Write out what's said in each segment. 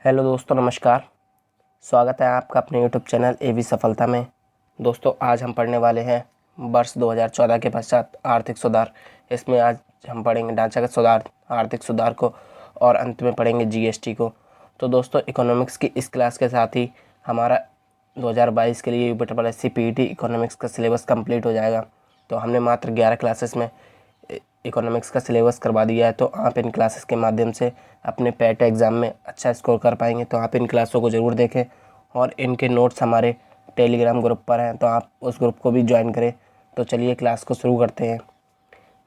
Hello दोस्तों, नमस्कार। स्वागत है आपका अपने यूट्यूब चैनल एवी सफलता में। दोस्तों, आज हम पढ़ने वाले हैं वर्ष 2014 के पश्चात आर्थिक सुधार। इसमें आज हम पढ़ेंगे ढांचागत सुधार, आर्थिक सुधार को, और अंत में पढ़ेंगे जीएसटी को। तो दोस्तों, इकोनॉमिक्स की इस क्लास के साथ ही हमारा 2022 के लिए यूपीएससी पीईटी इकोनॉमिक्स का सिलेबस कंप्लीट हो जाएगा। तो हमने मात्र 11 क्लासेस में इकोनॉमिक्स का सिलेबस करवा दिया है। तो आप इन क्लासेस के माध्यम से अपने पैट एग्ज़ाम में अच्छा स्कोर कर पाएंगे। तो आप इन क्लासों को ज़रूर देखें और इनके नोट्स हमारे टेलीग्राम ग्रुप पर हैं, तो आप उस ग्रुप को भी ज्वाइन करें। तो चलिए क्लास को शुरू करते हैं।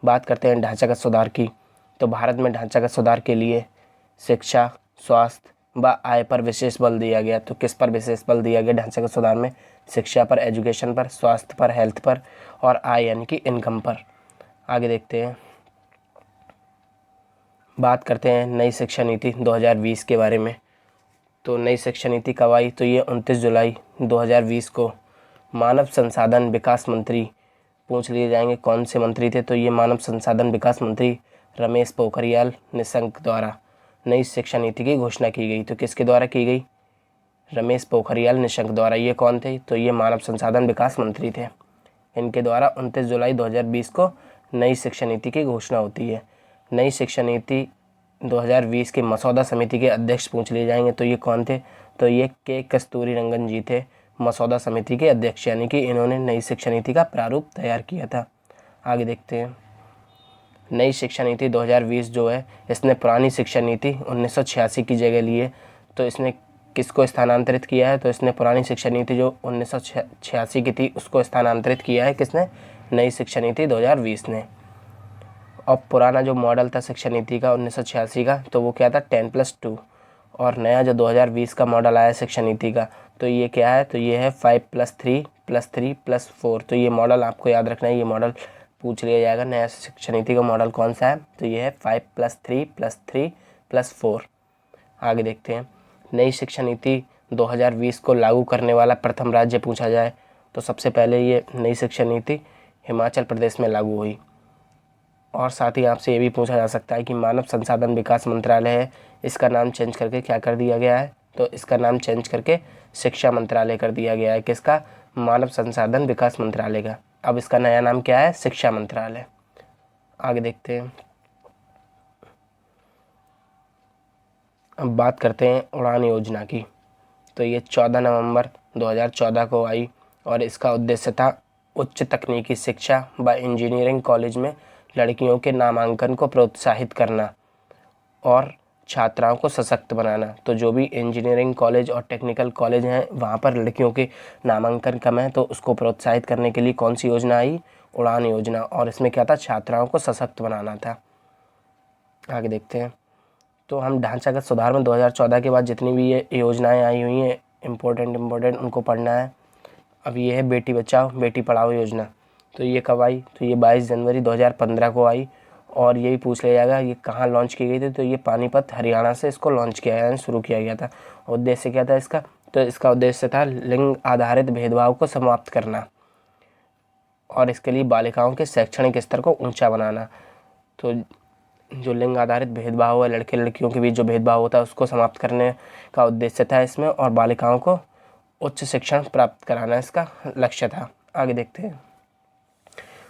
बात करते हैं ढांचागत सुधार की। तो भारत में ढांचागत सुधार के लिए शिक्षा, स्वास्थ्य व आय पर विशेष बल दिया गया। तो किस पर विशेष बल दिया गया ढांचागत सुधार में? शिक्षा पर, एजुकेशन पर, स्वास्थ्य पर, हेल्थ पर, और आय यानी कि इनकम पर। आगे देखते हैं। बात करते हैं नई शिक्षा नीति 2020 के बारे में। तो नई शिक्षा नीति कब आई? तो ये 29 जुलाई 2020 को मानव संसाधन विकास मंत्री पूछ लिए जाएंगे कौन से मंत्री थे। तो ये मानव संसाधन विकास मंत्री रमेश पोखरियाल निशंक द्वारा नई शिक्षा नीति की घोषणा की गई। तो किसके द्वारा की गई? रमेश पोखरियाल निशंक द्वारा। ये कौन थे? तो ये मानव संसाधन विकास मंत्री थे। इनके द्वारा 29 जुलाई 2020 को नई शिक्षा नीति की घोषणा होती है। नई शिक्षा नीति 2020 के मसौदा समिति के अध्यक्ष पूछ लिए जाएंगे। तो ये कौन थे? तो ये के कस्तूरी रंगन जी थे, मसौदा समिति के अध्यक्ष, यानी कि इन्होंने नई शिक्षा नीति का प्रारूप तैयार किया था। आगे देखते हैं। नई शिक्षा नीति 2020 जो है, इसने पुरानी शिक्षा नीति 1986 की जगह ली है। तो इसने किसको स्थानांतरित किया है? तो इसने पुरानी शिक्षा नीति जो 1986 की थी उसको स्थानांतरित किया है। किसने? नई शिक्षा नीति 2020 ने। और पुराना जो मॉडल था शिक्षा नीति का 1986 का, तो वो क्या था? 10+2। और नया जो 2020 का मॉडल आया शिक्षा नीति का, तो ये क्या है? तो ये है 5+3+3+4। तो ये मॉडल आपको याद रखना है, ये मॉडल पूछ लिया जाएगा। नया शिक्षा नीति का मॉडल कौन सा है? तो ये है 5+3+3+4। आगे देखते हैं। नई शिक्षा नीति 2020 को लागू करने वाला प्रथम राज्य पूछा जाए तो सबसे पहले ये नई शिक्षा नीति हिमाचल प्रदेश में लागू हुई। और साथ ही आपसे ये भी पूछा जा सकता है कि मानव संसाधन विकास मंत्रालय है, इसका नाम चेंज करके क्या कर दिया गया है? तो इसका नाम चेंज करके शिक्षा मंत्रालय कर दिया गया है। किसका? मानव संसाधन विकास मंत्रालय का। अब इसका नया नाम क्या है? शिक्षा मंत्रालय। आगे देखते हैं। अब बात करते हैं उड़ान योजना की। तो ये 14 नवंबर 2014 को आई और इसका उद्देश्य था उच्च तकनीकी शिक्षा व इंजीनियरिंग कॉलेज में लड़कियों के नामांकन को प्रोत्साहित करना और छात्राओं को सशक्त बनाना। तो जो भी इंजीनियरिंग कॉलेज और टेक्निकल कॉलेज हैं वहाँ पर लड़कियों के नामांकन कम है, तो उसको प्रोत्साहित करने के लिए कौन सी योजना आई? उड़ान योजना। और इसमें क्या था? छात्राओं को सशक्त बनाना था। आगे देखते हैं। तो हम ढांचागत सुधार में 2014 के बाद जितनी भी ये योजनाएं आई हुई हैं इम्पोर्टेंट उनको पढ़ना है। अब ये है बेटी बचाओ बेटी पढ़ाओ योजना। तो ये कब आई? तो ये 22 जनवरी 2015 को आई। और ये भी पूछ लिया जाएगा ये कहाँ लॉन्च की गई थी? तो ये पानीपत हरियाणा से इसको लॉन्च किया गया, शुरू किया गया था। उद्देश्य क्या था इसका? तो इसका उद्देश्य था लिंग आधारित भेदभाव को समाप्त करना और इसके लिए बालिकाओं के शैक्षणिक स्तर को ऊंचा बनाना। तो जो लिंग आधारित भेदभाव है, लड़के लड़कियों के बीच जो भेदभाव होता है उसको समाप्त करने का उद्देश्य था इसमें, और बालिकाओं को उच्च शिक्षण प्राप्त कराना इसका लक्ष्य था। आगे देखते हैं।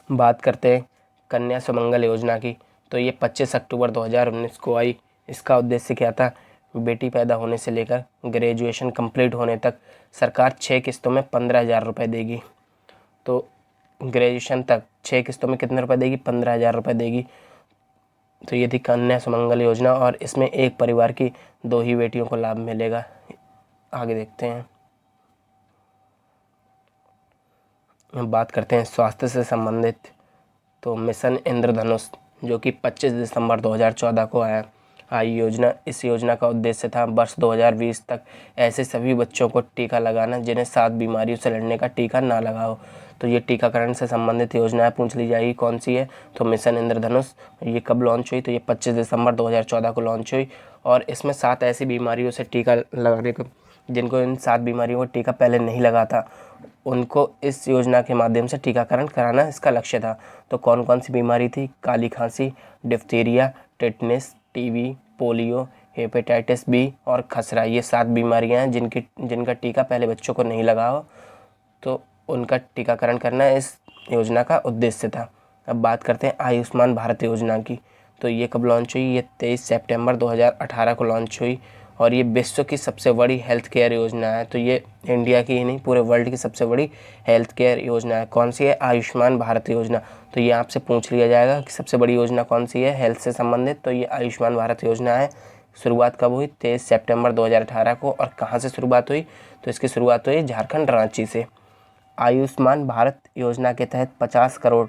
बात करते हैं कन्या सुमंगल योजना की। तो ये 25 अक्टूबर 2019 को आई। इसका उद्देश्य क्या था? बेटी पैदा होने से लेकर ग्रेजुएशन कंप्लीट होने तक सरकार 6 किस्तों में 15,000 रुपये देगी। तो ग्रेजुएशन तक 6 किस्तों में कितने रुपए देगी? 15,000 रुपये देगी। तो ये थी कन्या सुमंगल योजना और इसमें एक परिवार की 2 ही बेटियों को लाभ मिलेगा। आगे देखते हैं। बात करते हैं स्वास्थ्य से संबंधित। तो मिशन इंद्रधनुष जो कि 25 दिसंबर 2014 को आई योजना। इस योजना का उद्देश्य था वर्ष 2020 तक ऐसे सभी बच्चों को टीका लगाना जिन्हें 7 बीमारियों से लड़ने का टीका ना लगा हो। तो ये टीकाकरण से संबंधित योजनाएं पूछ ली जाएगी कौन सी है? तो मिशन इंद्रधनुष। ये कब लॉन्च हुई? तो ये 25 दिसंबर 2014 को लॉन्च हुई और इसमें 7 ऐसी बीमारियों से टीका लगाने का, जिनको इन 7 बीमारियों को टीका पहले नहीं लगा था, उनको इस योजना के माध्यम से टीकाकरण कराना इसका लक्ष्य था। तो कौन कौन सी बीमारी थी? काली खांसी, diphtheria, tetanus, TB, polio, hepatitis B और खसरा, ये 7 बीमारियां हैं जिनका टीका पहले बच्चों को नहीं लगा हो, तो उनका टीकाकरण करना इस योजना का उद्देश्य था। अब बात करते हैं आयुष्मान भारत योजना की। तो ये कब लॉन्च हुई? ये 23 सितंबर 2018 को लॉन्च हुई और ये विश्व की सबसे बड़ी हेल्थ केयर योजना है। तो ये इंडिया की ही नहीं, पूरे वर्ल्ड की सबसे बड़ी हेल्थ केयर योजना है। कौन सी है? आयुष्मान भारत योजना। तो ये आपसे पूछ लिया जाएगा कि सबसे बड़ी योजना कौन सी है हेल्थ से संबंधित, तो ये आयुष्मान भारत योजना है। शुरुआत कब हुई? 23 सितंबर 2018 को। और कहाँ से शुरुआत हुई? तो इसकी शुरुआत हुई झारखंड रांची से। आयुष्मान भारत योजना के तहत 50 करोड़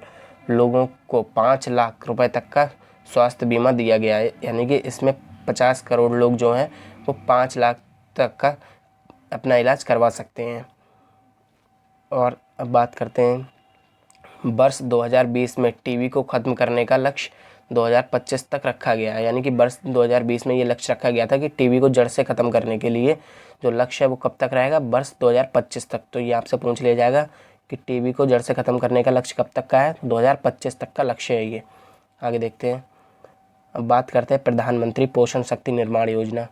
लोगों को 5 लाख रुपए तक का स्वास्थ्य बीमा दिया गया है। यानी कि इसमें 50 करोड़ लोग जो हैं वो 5 लाख तक का अपना इलाज करवा सकते हैं। और अब बात करते हैं वर्ष 2020 में टीबी को ख़त्म करने का लक्ष्य 2025 तक रखा गया है। यानी कि वर्ष 2020 में ये लक्ष्य रखा गया था कि टीबी को जड़ से ख़त्म करने के लिए जो लक्ष्य है वो कब तक रहेगा? वर्ष 2025 तक। तो ये आपसे पूछ लिया जाएगा कि टीबी को जड़ से ख़त्म करने का लक्ष्य कब तक का है? 2025 तक का लक्ष्य है ये। आगे देखते हैं। अब बात करते हैं प्रधानमंत्री पोषण शक्ति निर्माण योजना।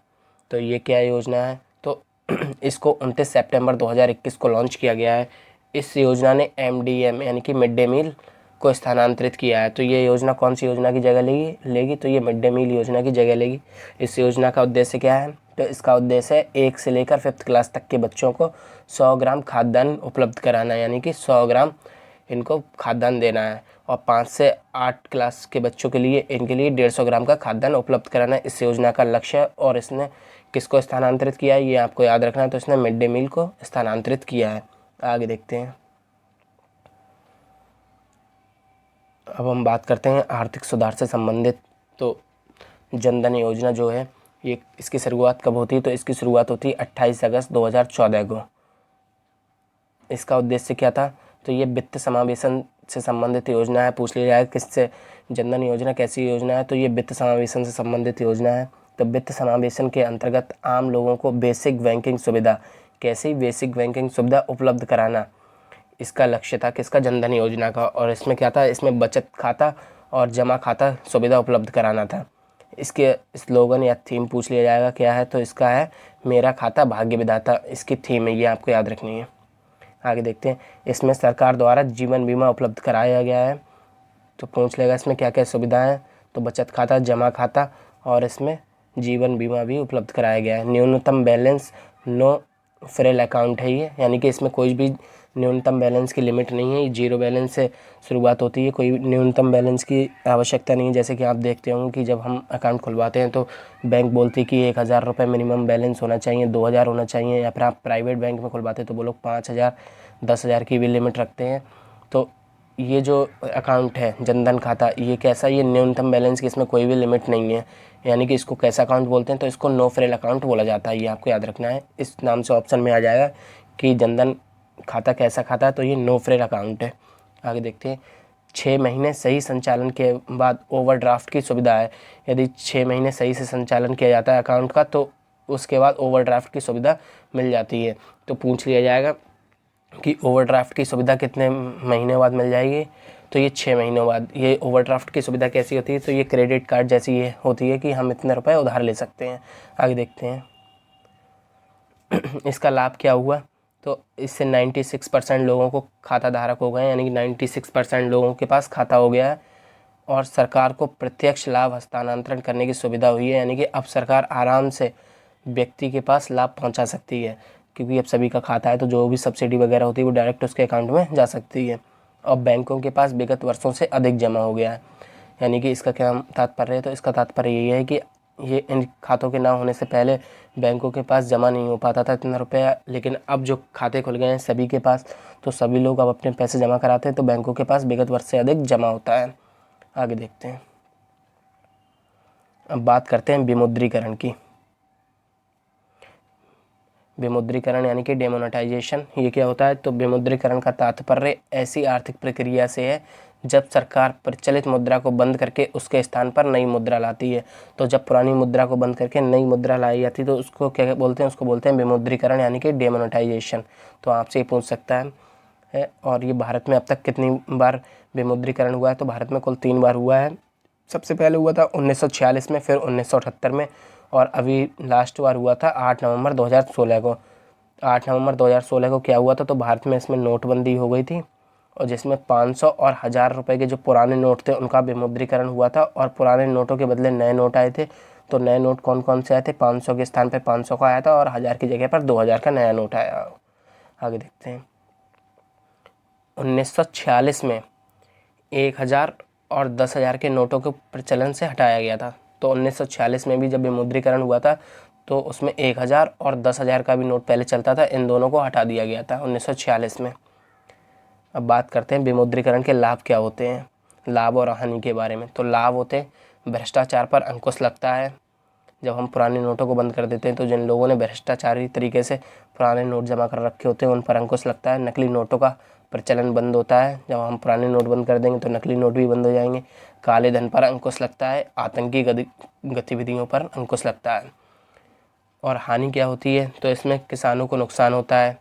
तो ये क्या योजना है? तो इसको 29 सितंबर 2021 को लॉन्च किया गया है। इस योजना ने MDM यानी कि मिड डे मील को स्थानांतरित किया है। तो ये योजना कौन सी योजना की जगह लेगी? तो ये मिड डे मील योजना की जगह लेगी। इस योजना का उद्देश्य क्या है? तो इसका उद्देश्य है 1 से लेकर 5th क्लास तक के बच्चों को 100 ग्राम खाद्यान्न उपलब्ध कराना, यानी कि 100 ग्राम इनको खाद्यान्न देना है। और 5 से 8 क्लास के बच्चों के लिए इनके लिए 150 ग्राम का खाद्यान्न उपलब्ध कराना इस योजना का लक्ष्य है। और इसने किसको स्थानांतरित किया है ये आपको याद रखना है। तो इसने मिड डे मील को स्थानांतरित किया है। आगे देखते हैं। अब हम बात करते हैं आर्थिक सुधार से संबंधित। तो जनधन योजना जो है ये इसकी शुरुआत कब होती है? तो इसकी शुरुआत होती है 28 अगस्त 2014 को। इसका उद्देश्य क्या था? तो ये वित्त समावेशन से संबंधित योजना है। पूछ लिया जाएगा किससे? जनधन योजना कैसी योजना है? तो ये वित्त समावेशन से संबंधित योजना है। तो वित्त समावेशन के अंतर्गत आम लोगों को बेसिक बैंकिंग सुविधा, कैसी बेसिक बैंकिंग सुविधा उपलब्ध कराना, इसका लक्ष्य था किसका? जनधन योजना का। और इसमें क्या था? इसमें बचत खाता और जमा खाता सुविधा उपलब्ध कराना था। इसके स्लोगन या थीम पूछ लिया जाएगा क्या है? तो इसका है मेरा खाता भाग्य विधाता, इसकी थीम है, ये आपको याद रखनी है। आगे देखते हैं। इसमें सरकार द्वारा जीवन बीमा उपलब्ध कराया गया है। तो पूछ लेगा इसमें क्या क्या सुविधाएं हैं? तो बचत खाता, जमा खाता और इसमें जीवन बीमा भी उपलब्ध कराया गया है। न्यूनतम बैलेंस, नो फ्रेल अकाउंट है ये, यानी कि इसमें कोई भी न्यूनतम बैलेंस की लिमिट नहीं है। ये 0 बैलेंस से शुरुआत होती है, कोई न्यूनतम बैलेंस की आवश्यकता नहीं है। जैसे कि आप देखते होंगे कि जब हम अकाउंट खुलवाते हैं तो बैंक बोलती है कि 1000 रुपये मिनिमम बैलेंस होना चाहिए, 2000 होना चाहिए, या फिर आप प्राइवेट बैंक में खुलवाते हैं तो वो लोग 5000, 10,000 की भी लिमिट रखते हैं। तो ये जो अकाउंट है जनधन खाता, ये कैसा? ये न्यूनतम बैलेंस की इसमें कोई भी लिमिट नहीं है, यानी कि इसको कैसा अकाउंट बोलते हैं? तो इसको नो फ्रेल अकाउंट बोला जाता है। ये आपको याद रखना है। इस नाम से ऑप्शन में आ जाएगा कि जनधन खाता कैसा खाता है, तो ये नो फ्रेल अकाउंट है। आगे देखते हैं। 6 महीने सही संचालन के बाद ओवरड्राफ्ट की सुविधा है। यदि 6 महीने सही से संचालन किया जाता है अकाउंट का तो उसके बाद ओवरड्राफ्ट की सुविधा मिल जाती है। तो पूछ लिया जाएगा कि ओवरड्राफ्ट की सुविधा कितने महीने बाद मिल जाएगी? तो ये 6 महीनों बाद। ये ओवरड्राफ्ट की सुविधा कैसी होती है? तो ये क्रेडिट कार्ड जैसी ये होती है कि हम इतने रुपए उधार ले सकते हैं। आगे देखते हैं। इसका लाभ क्या हुआ? तो इससे 96% लोगों को खाता धारक हो गए, यानी कि 96% लोगों के पास खाता हो गया है। और सरकार को प्रत्यक्ष लाभ हस्तांतरण करने की सुविधा हुई है, यानी कि अब सरकार आराम से व्यक्ति के पास लाभ पहुंचा सकती है, क्योंकि अब सभी का खाता है तो जो भी सब्सिडी वगैरह होती है वो डायरेक्ट उसके अकाउंट में जा सकती है। और बैंकों के पास विगत वर्षों से अधिक जमा हो गया है। यानी कि इसका क्या तात्पर्य है? तो इसका तात्पर्य यही है कि ये इन खातों के ना होने से पहले बैंकों के पास जमा नहीं हो पाता था इतना रुपया, लेकिन अब जो खाते खुल गए हैं सभी के पास, तो सभी लोग अब अपने पैसे जमा कराते हैं, तो बैंकों के पास विगत वर्ष से अधिक जमा होता है। आगे देखते हैं। अब बात करते हैं विमुद्रीकरण की। विमुद्रीकरण यानी कि डेमोनेटाइजेशन, ये क्या होता है? तो विमुद्रीकरण का तात्पर्य ऐसी आर्थिक प्रक्रिया से है जब सरकार प्रचलित मुद्रा को बंद करके उसके स्थान पर नई मुद्रा लाती है। तो जब पुरानी मुद्रा को बंद करके नई मुद्रा लाई जाती है तो उसको क्या बोलते हैं? उसको बोलते हैं विमुद्रीकरण यानी कि डेमोनेटाइजेशन। तो आपसे ये पूछ सकता है। और ये भारत में अब तक कितनी बार विमुद्रीकरण हुआ है? तो भारत में कुल 3 बार हुआ है। सबसे पहले हुआ था 1946 में, फिर 1978 में और अभी लास्ट बार हुआ था 8 नवंबर 2016 को। 8 नवंबर 2016 को क्या हुआ था, तो भारत में इसमें नोटबंदी हो गई थी और जिसमें 500 और 1000 रुपये के जो पुराने नोट थे उनका विमुद्रीकरण हुआ था और पुराने नोटों के बदले नए नोट आए थे। तो नए नोट कौन कौन से आए थे, 500 के स्थान पे 500 का आया था और 1000 की जगह पर 2000 का नया नोट आया। आगे देखते हैं। 1946 में 1000 और 10,000 के नोटों के प्रचलन से हटाया गया था। तो 1946 में भी जब विमुद्रीकरण हुआ था तो उसमें 1000 और 10,000 का भी नोट पहले चलता था, इन दोनों को हटा दिया गया था 1946 में। अब बात करते हैं विमुद्रीकरण के लाभ क्या होते हैं, लाभ और हानि के बारे में। तो लाभ होते हैं, भ्रष्टाचार पर अंकुश लगता है। जब हम पुराने नोटों को बंद कर देते हैं तो जिन लोगों ने भ्रष्टाचारी तरीके से पुराने नोट जमा कर रखे होते हैं उन पर अंकुश लगता है। नकली नोटों का प्रचलन बंद होता है। जब हम पुराने नोट बंद कर देंगे तो नकली नोट भी बंद हो जाएंगे। काले धन पर अंकुश लगता है। आतंकी गतिविधियों पर अंकुश लगता है। और हानि क्या होती है, तो इसमें किसानों को नुकसान होता है।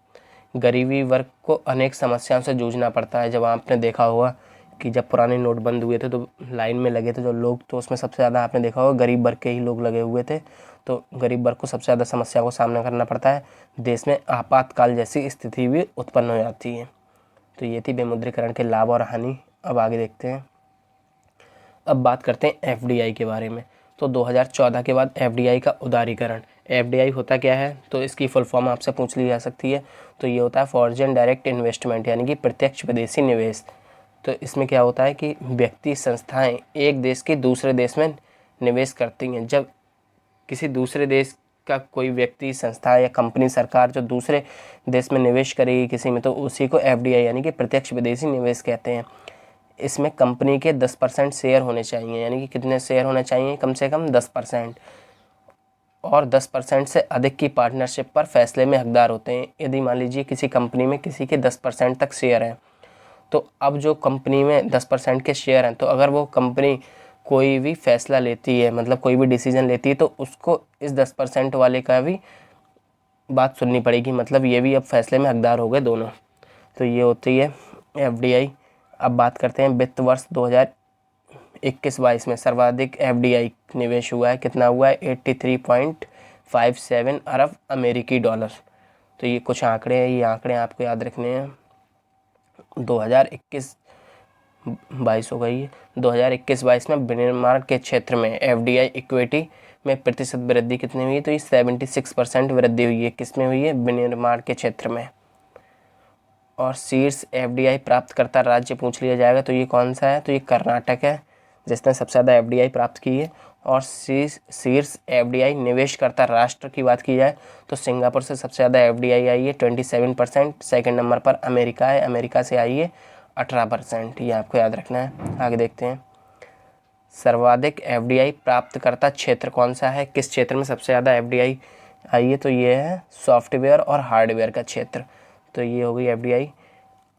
गरीबी वर्ग को अनेक समस्याओं से जूझना पड़ता है। जब आपने देखा होगा कि जब पुराने नोट बंद हुए थे तो लाइन में लगे थे जो लोग, तो उसमें सबसे ज़्यादा आपने देखा होगा गरीब वर्ग के ही लोग लगे हुए थे। तो गरीब वर्ग को सबसे ज़्यादा समस्याओं का सामना करना पड़ता है। देश में आपातकाल जैसी स्थिति भी उत्पन्न हो जाती है। तो ये थी विमुद्रीकरण के लाभ और हानि। अब आगे देखते हैं। अब बात करते हैं एफडीआई के बारे में। तो 2014 के बाद एफडीआई का उदारीकरण। एफडीआई होता क्या है, तो इसकी फुल फॉर्म आपसे पूछ ली जा सकती है। तो ये होता है फॉरेन डायरेक्ट इन्वेस्टमेंट, यानी कि प्रत्यक्ष विदेशी निवेश। तो इसमें क्या होता है कि व्यक्ति संस्थाएं एक देश के दूसरे देश में निवेश करती हैं। जब किसी दूसरे देश का कोई व्यक्ति, संस्था या कंपनी, सरकार जो दूसरे देश में निवेश करेगी किसी में, तो उसी को एफडीआई यानी कि प्रत्यक्ष विदेशी निवेश कहते हैं। इसमें कंपनी के 10% शेयर होने चाहिए, यानी कि कितने शेयर होने चाहिए, कम से कम 10%। और 10% से अधिक की पार्टनरशिप पर फैसले में हकदार होते हैं। यदि मान लीजिए किसी कंपनी में किसी के 10% तक शेयर हैं, तो अब जो कंपनी में 10% के शेयर हैं, तो अगर वो कंपनी कोई भी फैसला लेती है, मतलब कोई भी डिसीजन लेती है, तो उसको इस 10% वाले का भी बात सुननी पड़ेगी। मतलब ये भी अब फैसले में हकदार हो गए दोनों। तो ये होती है एफडीआई। अब बात करते हैं वित्त वर्ष 2021-22 में सर्वाधिक एफडीआई निवेश हुआ है। कितना हुआ है, 83.57 अरब अमेरिकी डॉलर। तो ये कुछ आंकड़े हैं, ये आंकड़े आपको याद रखने हैं। 2021-22 हो गई है। 2021-22 में विनिर्माण के क्षेत्र में एफडीआई इक्विटी में प्रतिशत वृद्धि कितनी हुई है, तो ये 76% वृद्धि हुई है। किस में हुई है, विनिर्माण के क्षेत्र में। और शीर्ष एफडीआई प्राप्तकर्ता राज्य पूछ लिया जाएगा तो ये कौन सा है, तो ये कर्नाटक है जिसने सबसे ज़्यादा एफडीआई प्राप्त की है। और शीर्ष एफडीआई निवेशकर्ता राष्ट्र की बात की जाए तो सिंगापुर से सबसे ज़्यादा एफडीआई आई है 27%। सेकंड नंबर पर अमेरिका है, अमेरिका से आई है 18%। ये आपको याद रखना है। आगे देखते हैं। सर्वाधिक एफडीआई प्राप्तकर्ता क्षेत्र कौन सा है, किस क्षेत्र में सबसे ज़्यादा एफडीआई आई है, तो ये है सॉफ्टवेयर और हार्डवेयर का क्षेत्र। तो ये हो गई एफडीआई।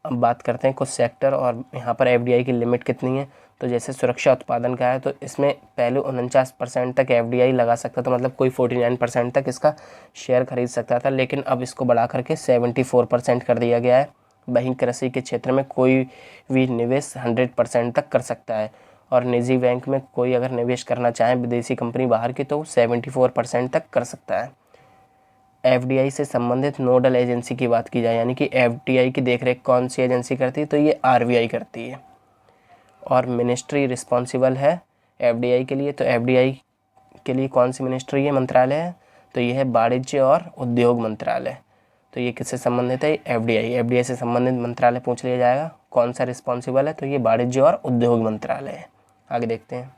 अब बात करते हैं कुछ सेक्टर और यहाँ पर एफडीआई की लिमिट कितनी है। तो जैसे सुरक्षा उत्पादन का है, तो इसमें पहले 49% तक एफडीआई लगा सकता था, मतलब कोई 49% तक इसका शेयर खरीद सकता था, लेकिन अब इसको बढ़ा करके 74% कर दिया गया है। वहीं कृषि के क्षेत्र में कोई भी निवेश 100% तक कर सकता है। और निजी बैंक में कोई अगर निवेश करना चाहे विदेशी कंपनी बाहर की, तो 74% तक कर सकता है। एफडीआई से संबंधित नोडल एजेंसी की बात की जाए, यानी कि एफडीआई की देखरेख कौन सी एजेंसी करती है, तो ये आरबीआई करती है। और मिनिस्ट्री रिस्पॉन्सिबल है एफडीआई के लिए, तो एफडीआई के लिए कौन सी मिनिस्ट्री है, मंत्रालय है, तो ये है वाणिज्य और उद्योग मंत्रालय। तो ये किससे संबंधित है, एफडीआई से संबंधित मंत्रालय पूछ लिया जाएगा कौन सा रिस्पॉन्सिबल है, तो ये वाणिज्य और उद्योग मंत्रालय है। आगे देखते हैं।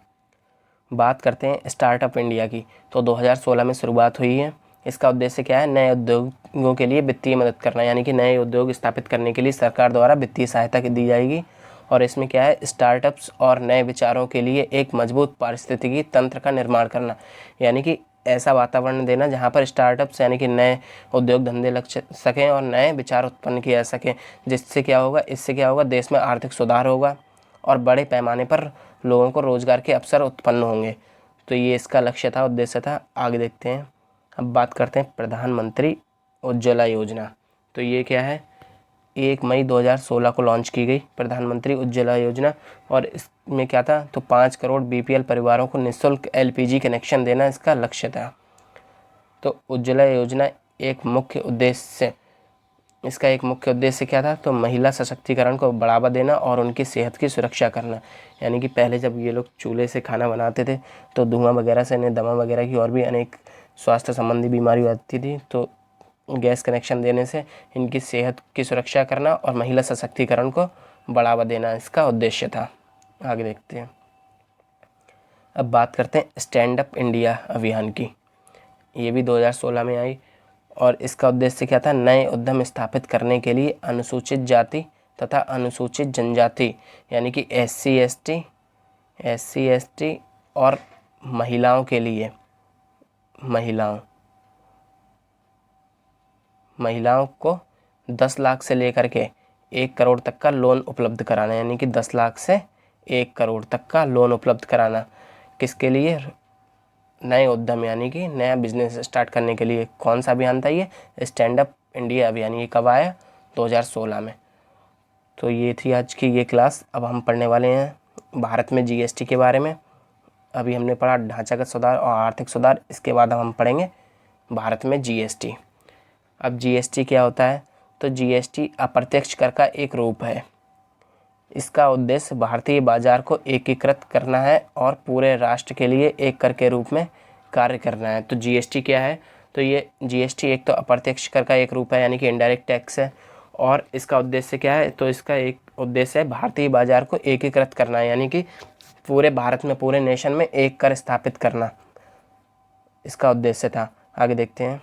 बात करते हैं स्टार्टअप इंडिया की। तो 2016 में शुरुआत हुई है। इसका उद्देश्य क्या है, नए उद्योगों के लिए वित्तीय मदद करना, यानी कि नए उद्योग स्थापित करने के लिए सरकार द्वारा वित्तीय सहायता दी जाएगी। और इसमें क्या है, स्टार्टअप्स और नए विचारों के लिए एक मजबूत पारिस्थितिकी तंत्र का निर्माण करना, यानी कि ऐसा वातावरण देना जहाँ पर स्टार्टअप्स यानी कि नए उद्योग धंधे लग सकें और नए विचार उत्पन्न किए जा सकें। जिससे क्या होगा, इससे क्या होगा, देश में आर्थिक सुधार होगा और बड़े पैमाने पर लोगों को रोजगार के अवसर उत्पन्न होंगे। तो ये इसका लक्ष्य था, उद्देश्य था। आगे देखते हैं। अब बात करते हैं प्रधानमंत्री उज्ज्वला योजना। तो ये क्या है, 1 मई 2016 को लॉन्च की गई प्रधानमंत्री उज्ज्वला योजना। और इसमें क्या था, तो 5 करोड़ बीपीएल परिवारों को निःशुल्क एलपीजी कनेक्शन देना इसका लक्ष्य था। तो उज्ज्वला योजना इसका एक मुख्य उद्देश्य क्या था, तो महिला सशक्तिकरण को बढ़ावा देना और उनकी सेहत की सुरक्षा करना। यानी कि पहले जब ये लोग चूल्हे से खाना बनाते थे तो धुआं वगैरह से इन्हें दमा वगैरह की और भी अनेक स्वास्थ्य संबंधी बीमारी आती थी। तो गैस कनेक्शन देने से इनकी सेहत की सुरक्षा करना और महिला सशक्तिकरण को बढ़ावा देना इसका उद्देश्य था। आगे देखते हैं। अब बात करते हैं स्टैंड अप इंडिया अभियान की। ये भी 2016 में आई और इसका उद्देश्य क्या था, नए उद्यम स्थापित करने के लिए अनुसूचित जाति तथा अनुसूचित जनजाति यानी कि SC ST और महिलाओं के लिए महिलाओं को 10 लाख से लेकर के 1 करोड़ तक का लोन उपलब्ध कराना। यानी कि 10 लाख से 1 करोड़ तक का लोन उपलब्ध कराना किसके लिए, नए उद्यम यानी कि नया बिजनेस स्टार्ट करने के लिए। कौन सा अभियान था ये, स्टैंड अप इंडिया अभियान। ये कब आया, 2016 में। तो ये थी आज की ये क्लास। अब हम पढ़ने वाले हैं भारत में GST के बारे में। अभी हमने पढ़ा ढांचागत सुधार और आर्थिक सुधार, इसके बाद हम पढ़ेंगे भारत में GST। अब GST क्या होता है, तो GST अप्रत्यक्ष कर का एक रूप है। इसका उद्देश्य भारतीय बाजार को एकीकृत करना है और पूरे राष्ट्र के लिए एक कर के रूप में कार्य करना है। तो GST क्या है, तो ये GST एक तो अप्रत्यक्ष कर का एक रूप है यानी कि इनडायरेक्ट टैक्स है। और इसका उद्देश्य क्या है, तो इसका एक उद्देश्य है भारतीय बाजार को एकीकृत करना है यानी कि पूरे भारत में, पूरे नेशन में एक कर स्थापित करना इसका उद्देश्य था। आगे देखते हैं।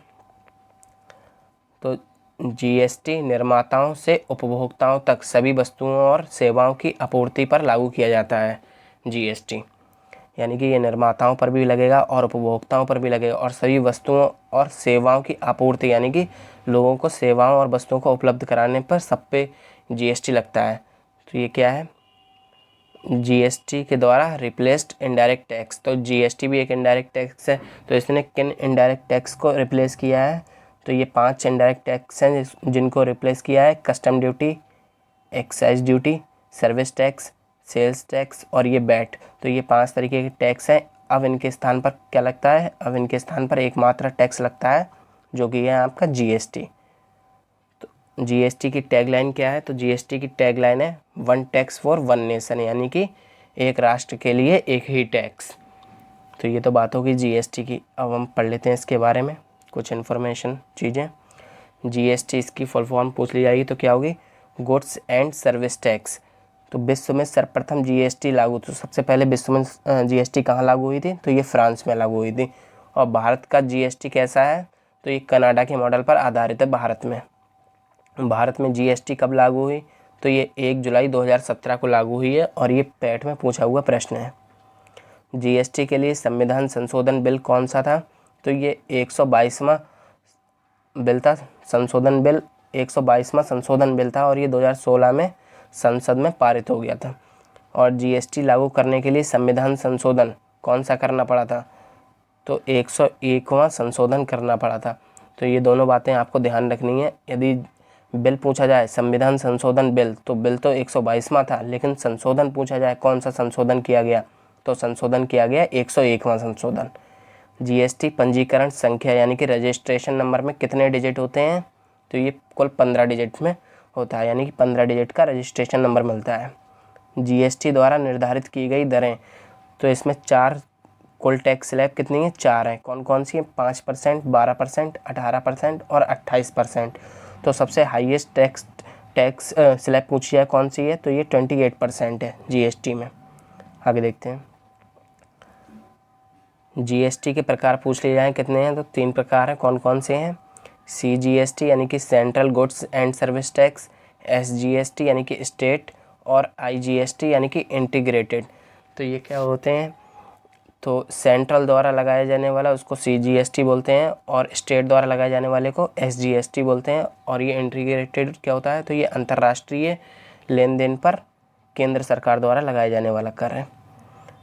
तो GST निर्माताओं से उपभोक्ताओं तक सभी वस्तुओं और सेवाओं की आपूर्ति पर लागू किया जाता है GST। यानी कि ये निर्माताओं पर भी लगेगा और उपभोक्ताओं पर भी लगेगा और सभी वस्तुओं और सेवाओं की आपूर्ति यानी कि लोगों को सेवाओं और वस्तुओं को उपलब्ध कराने पर सब पे GST लगता है। तो ये क्या है, GST के द्वारा रिप्लेस्ड इनडायरेक्ट टैक्स। तो GST भी एक इनडायरेक्ट टैक्स है। तो इसने किन इनडायरेक्ट टैक्स को रिप्लेस किया है, तो ये 5 इनडायरेक्ट टैक्स हैं जिनको रिप्लेस किया है, custom duty, excise duty, service tax, sales tax और ये बैट। तो ये 5 तरीके के टैक्स हैं। अब इनके स्थान पर क्या लगता है, अब इनके स्थान पर एकमात्र टैक्स लगता है जो कि है आपका GST। तो GST की टैगलाइन क्या है, तो GST की टैगलाइन है one tax for one nation यानी कि एक राष्ट्र के लिए एक ही टैक्स। तो ये तो बात होगी GST की। अब हम पढ़ लेते हैं इसके बारे में कुछ इन्फॉर्मेशन चीज़ें। GST इसकी फुल फॉर्म पूछ ली जाएगी तो क्या होगी, गुड्स एंड सर्विस टैक्स। तो विश्व में सर्वप्रथम GST लागू, तो सबसे पहले विश्व में GST कहाँ लागू हुई थी, तो ये फ्रांस में लागू हुई थी। और भारत का GST कैसा है, तो ये कनाडा के मॉडल पर आधारित है। भारत में GST कब लागू हुई, तो ये 1 जुलाई 2017 को लागू हुई है और ये पैट में पूछा हुआ प्रश्न है। GST के लिए संविधान संशोधन बिल कौन सा था, तो ये 122वां बिल था, संशोधन बिल 122वां संशोधन बिल था और ये 2016 में संसद में पारित हो गया था। और GST लागू करने के लिए संविधान संशोधन कौन सा करना पड़ा था, तो 101वां संशोधन करना पड़ा था। तो ये दोनों बातें आपको ध्यान रखनी है। यदि बिल पूछा जाए संविधान संशोधन बिल, तो बिल तो 122वां था, लेकिन संशोधन पूछा जाए कौन सा संशोधन किया गया, तो संशोधन किया गया 101वां संशोधन। GST पंजीकरण संख्या यानी कि रजिस्ट्रेशन नंबर में कितने डिजिट होते हैं, तो ये कुल 15 डिजिट में होता है यानी कि 15 डिजिट का रजिस्ट्रेशन नंबर मिलता है। GST द्वारा निर्धारित की गई दरें, तो इसमें 4 कुल टैक्स स्लैब कितनी है, 4 हैं। कौन कौन सी है, 5%, 12%, 18% और 28%। तो सबसे हाईएस्ट टैक्स स्लैब पूछी है कौन सी है, तो ये 28% है GST में। आगे देखते हैं। GST के प्रकार पूछ लिए जाएँ कितने हैं, तो 3 प्रकार हैं। कौन कौन से हैं, CGST यानी कि central goods and service tax, SGST यानी कि स्टेट और IGST यानी कि इंटीग्रेटेड। तो ये क्या होते हैं, तो सेंट्रल द्वारा लगाया जाने वाला उसको CGST बोलते हैं और स्टेट द्वारा लगाए जाने वाले को SGST बोलते हैं। और ये इंटीग्रेटेड क्या होता है, तो ये अंतर्राष्ट्रीय लेन देन पर केंद्र सरकार द्वारा लगाए जाने वाला कर है।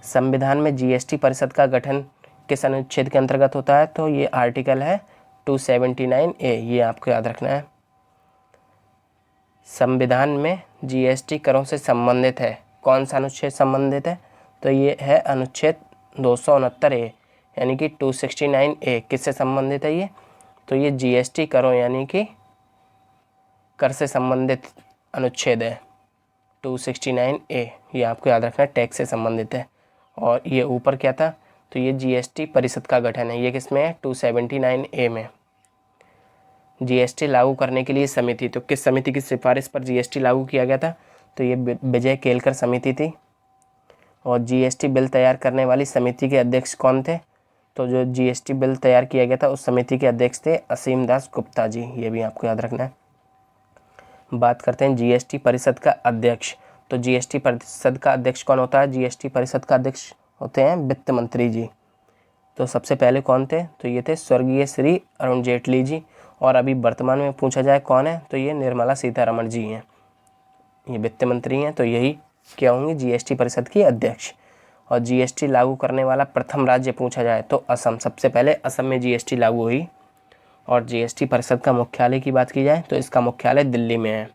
संविधान में GST परिषद का गठन किस अनुच्छेद के अंतर्गत होता है, तो ये आर्टिकल है 279A, ये आपको याद रखना है। संविधान में जीएसटी करों से संबंधित है। कौन सा अनुच्छेद संबंधित है? तो ये है अनुच्छेद 269A यानी कि 269A। किससे संबंधित है ये? तो ये जीएसटी करों यानी कि कर से संबंधित अनुच्छेद है 269A। ये आपको याद रखना है, टैक्स से संबंधित है। और ये ऊपर क्या था? तो ये जीएसटी परिषद का गठन है। ये किस में है? 279A में। जीएसटी लागू करने के लिए समिति, तो किस समिति की सिफारिश पर जीएसटी लागू किया गया था? तो ये विजय केलकर समिति थी। और जीएसटी बिल तैयार करने वाली समिति के अध्यक्ष कौन थे? तो जो जीएसटी बिल तैयार किया गया था उस समिति के अध्यक्ष थे असीम दास गुप्ता जी। ये भी आपको याद रखना है। बात करते हैं जीएसटी परिषद का अध्यक्ष। तो जीएसटी परिषद का अध्यक्ष कौन होता है? जीएसटी परिषद का अध्यक्ष होते हैं वित्त मंत्री जी। तो सबसे पहले कौन थे? तो ये थे स्वर्गीय श्री अरुण जेटली जी। और अभी वर्तमान में पूछा जाए कौन है, तो ये निर्मला सीतारमण जी हैं। ये वित्त मंत्री हैं, तो यही क्या होंगी? जीएसटी परिषद की अध्यक्ष। और जीएसटी लागू करने वाला प्रथम राज्य पूछा जाए तो असम। सबसे पहले असम में जीएसटी लागू हुई। और जीएसटी परिषद का मुख्यालय की बात की जाए तो इसका मुख्यालय दिल्ली में है।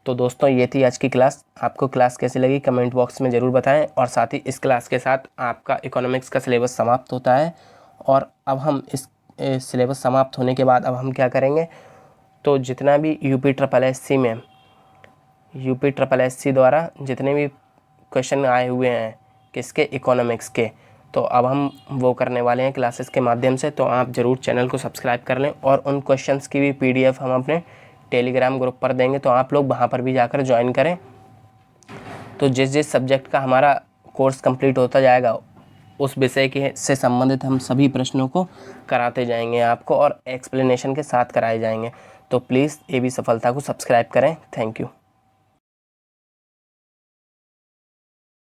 तो दोस्तों ये थी आज की क्लास। आपको क्लास कैसी लगी कमेंट बॉक्स में ज़रूर बताएं। और साथ ही इस क्लास के साथ आपका इकोनॉमिक्स का सिलेबस समाप्त होता है। और अब हम इस सिलेबस समाप्त होने के बाद अब हम क्या करेंगे? तो जितना भी यूपी ट्रिपल एस सी द्वारा जितने भी क्वेश्चन आए हुए हैं किसके? इकोनॉमिक्स के, तो अब हम वो करने वाले हैं क्लासेस के माध्यम से। तो आप ज़रूर चैनल को सब्सक्राइब कर लें। और उन क्वेश्चंस की भी पीडीएफ हम अपने टेलीग्राम ग्रुप पर देंगे, तो आप लोग वहाँ पर भी जाकर ज्वाइन करें। तो जिस जिस सब्जेक्ट का हमारा कोर्स कंप्लीट होता जाएगा उस विषय के से संबंधित हम सभी प्रश्नों को कराते जाएंगे आपको, और एक्सप्लेनेशन के साथ कराए जाएंगे। तो प्लीज़ AB सफलता को सब्सक्राइब करें। Thank you.